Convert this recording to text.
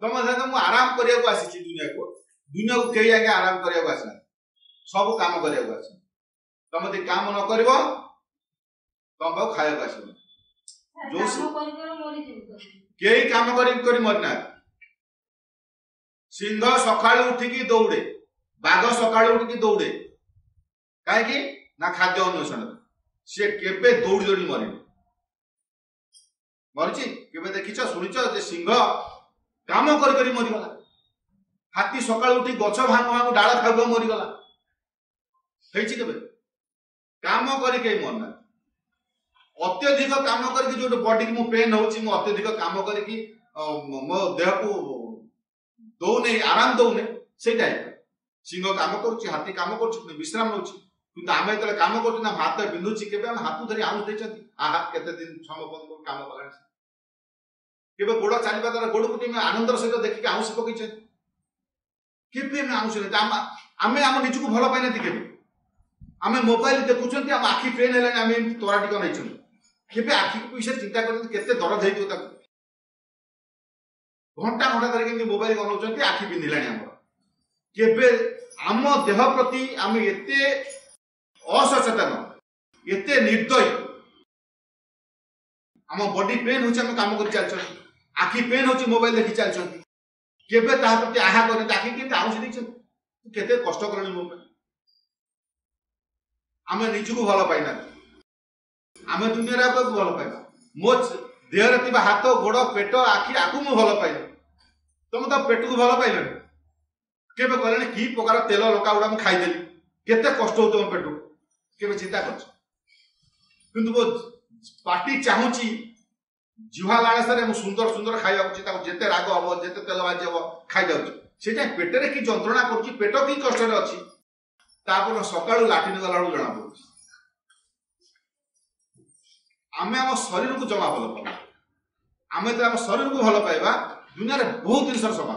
तुम मु आराम करने आसी दुनिया को कई आगे आराम करने आसना सब काम करने आस तुम यदि काम न कर तुम पाक खाया आस जो कई काम कर मरना सिंह सका उठिकी दौड़े बाघ सका उठिकी दौड़े कहीं ना खाद्य अन्वेषण सी केबे दौड़ी दौड़ी मरी केबे देखिछ शुणिछ जे सिंह काम कर मरीगला हाथी सका उठी गछ भांग भांग डाल खाऊ मरीगला केबे काम कर मरना अत्यधिक काम कर जो बॉडी की पेन होची मो अत्यधिक काम कर मो देह को दौने आराम दौने से सिंह काम करुच्ची हाथी काम कर विश्राम नौ कि आम जो कम कर हाथ बिंधुची के हाथ धरी आउस देते आहा केते दिन समय काम कला के गोड़ चलवा द्वारा गोड़ को आनंदर सहित देखिए आउस पकई आउस आम आम निज को भल पाई के आम मोबाइल देखुं आम आखि पेन है आम तोरा टिक नहीं केबे आखि विषय चिंता करते दरद हो घंटा घंटा धरिक मोबाइल बनाऊँ आखि पिंधिला केबे आम देह प्रति आम एते असचेतन एते निर्दयी आम बॉडी पेन हो काम कर चलते आखि पेन हो मोबाइल देखी चलते केबे ताहा प्रति आहा करते आखि के आउस देते कष्ट करनी मो आम निजक भल पाइना आम दुनिया भल पाइबा मो देहरे हाथ गोड़ पेट आखि आकु मु भल पाइल तुम तो पेट को भल पाइल केबे कहले कि प्रकार तेल लका गुड़ा मुझे खाईदेली केते कष्ट हो तुम पेट केबे चिंता कर मो पार्टी चाहूची जिहा लालसा सुंदर सुंदर खाइबा जिते राग हम जिते तेल भाजी हम खाई जाऊँ से पेटे कि जंत्रणा कर पेट कि कष्ट अच्छी तापर सका लाट्रिन गला जना पड़ आम आम शरीर को जमा भल पाइबा आम तो आम शरीर को भल पाइबा दुनिया बहुत जिन सफा